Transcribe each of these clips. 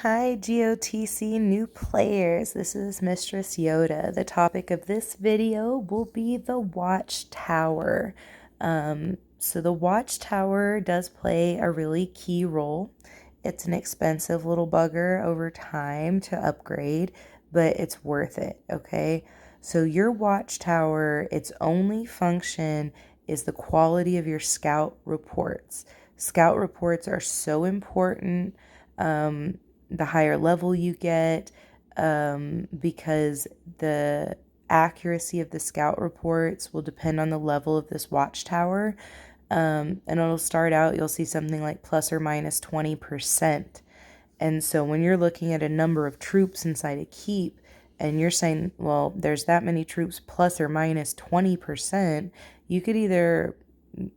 Hi, GOTC new players. This is Mistress Yoda. The topic of this video will be the Watchtower. So the Watchtower does play a really key role. It's an expensive little bugger over time to upgrade, but it's worth it, okay? So your Watchtower, its only function is the quality of your scout reports. Scout reports are so important. The higher level you get, because the accuracy of the scout reports will depend on the level of this watchtower. And it'll start out, you'll see something like plus or minus 20%. And so when you're looking at a number of troops inside a keep, and you're saying, well, there's that many troops plus or minus 20%, you could either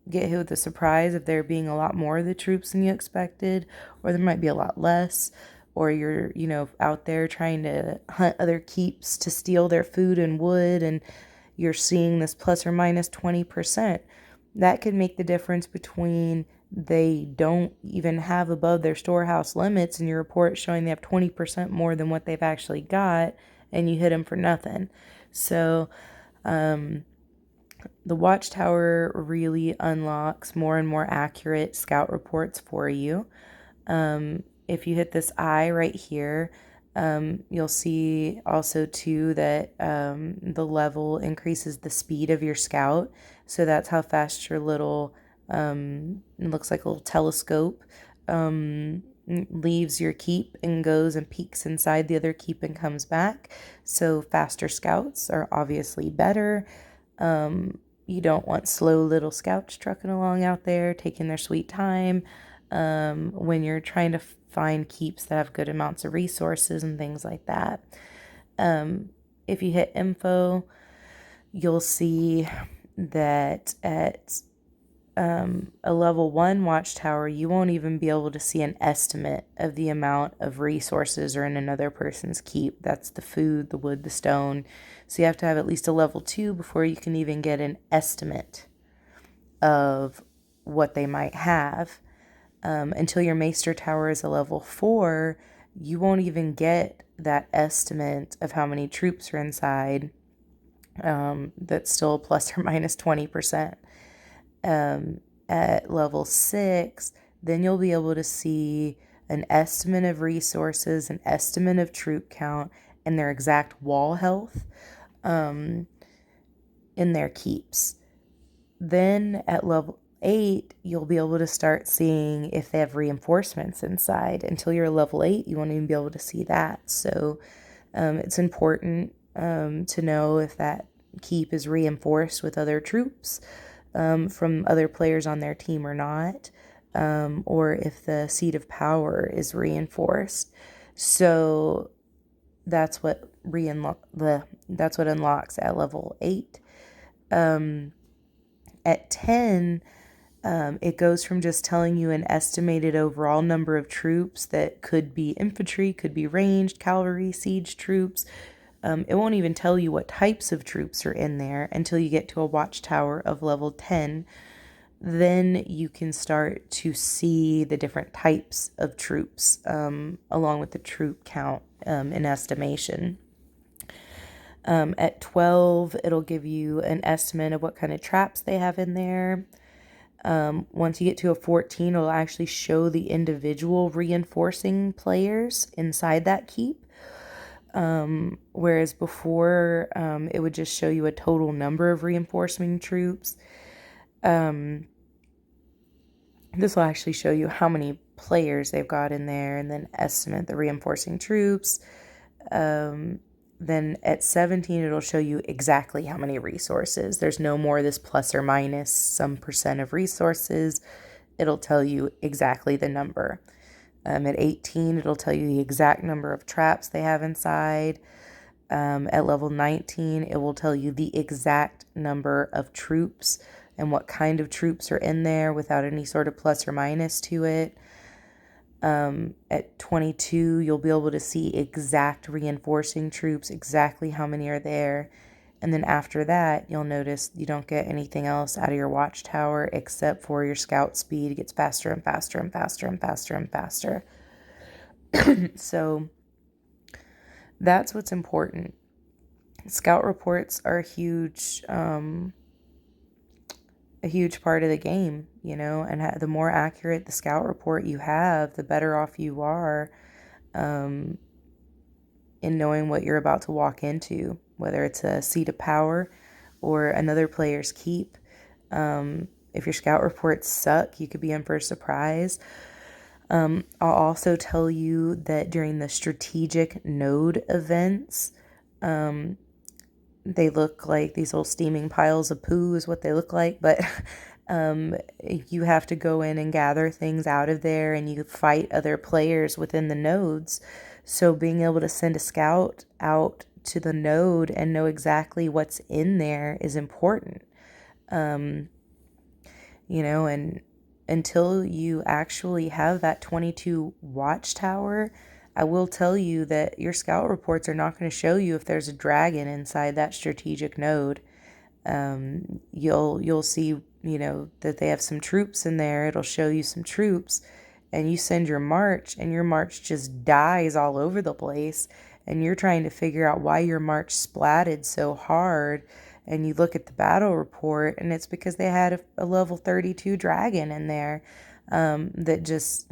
get hit with a surprise of there being a lot more of the troops than you expected, or there might be a lot less, or you're, out there trying to hunt other keeps to steal their food and wood, and you're seeing this plus or minus 20%. That could make the difference between they don't even have above their storehouse limits and your report showing they have 20% more than what they've actually got, and you hit them for nothing. So, the Watchtower really unlocks more and more accurate scout reports for you. If you hit this eye right here, you'll see also too that the level increases the speed of your scout. So that's how fast your little, it looks like a little telescope, leaves your keep and goes and peeks inside the other keep and comes back. So faster scouts are obviously better. You don't want slow little scouts trucking along out there, taking their sweet time, when you're trying to find keeps that have good amounts of resources and things like that. If you hit info, you'll see that at a level 1 watchtower, you won't even be able to see an estimate of the amount of resources are in another person's keep. That's the food, the wood, the stone. So you have to have at least a level 2 before you can even get an estimate of what they might have. Until your Maester Tower is a level 4, you won't even get that estimate of how many troops are inside. That's still plus or minus 20%. At level 6, then you'll be able to see an estimate of resources, an estimate of troop count, and their exact wall health in their keeps. Then at level 8, you'll be able to start seeing if they have reinforcements inside. Until you're level 8, you won't even be able to see that. So it's important to know if that keep is reinforced with other troops from other players on their team or not, or if the seat of power is reinforced. So that's what that's what unlocks at level 8. At 10, it goes from just telling you an estimated overall number of troops that could be infantry, could be ranged, cavalry, siege troops. It won't even tell you what types of troops are in there until you get to a watchtower of level 10. Then you can start to see the different types of troops, along with the troop count in estimation. At 12, it'll give you an estimate of what kind of traps they have in there. Once you get to a 14, it'll actually show the individual reinforcing players inside that keep. Whereas before, it would just show you a total number of reinforcing troops. This will actually show you how many players they've got in there and then estimate the reinforcing troops. Then at 17, it'll show you exactly how many resources. There's no more this plus or minus some percent of resources. It'll tell you exactly the number. At 18, it'll tell you the exact number of traps they have inside. At level 19, it will tell you the exact number of troops and what kind of troops are in there without any sort of plus or minus to it. At 22, you'll be able to see exact reinforcing troops, exactly how many are there. And then after that, you'll notice you don't get anything else out of your watchtower except for your scout speed. It gets faster and faster and faster and faster and faster. So that's what's important. Scout reports are a huge part of the game, you know, and the more accurate the scout report you have, the better off you are um, in knowing what you're about to walk into, whether it's a seat of power or another player's keep. If your scout reports suck, you could be in for a surprise. I'll also tell you that during the strategic node events, they look like these little steaming piles of poo is what they look like, but you have to go in and gather things out of there, and you fight other players within the nodes. So being able to send a scout out to the node and know exactly what's in there is important. And until you actually have that 22 watchtower, I will tell you that your scout reports are not going to show you if there's a dragon inside that strategic node. You'll see, that they have some troops in there. It'll show you some troops, and you send your march, and your march just dies all over the place, and you're trying to figure out why your march splatted so hard. And you look at the battle report, and it's because they had a level 32 dragon in there that just,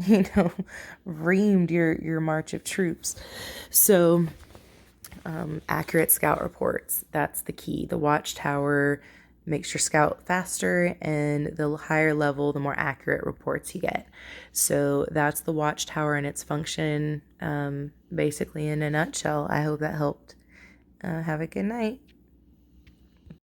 reamed your march of troops. So accurate scout reports, that's the key. The watchtower makes your scout faster, and the higher level, the more accurate reports you get. So that's the watchtower and its function, basically in a nutshell. I hope that helped. Have a good night.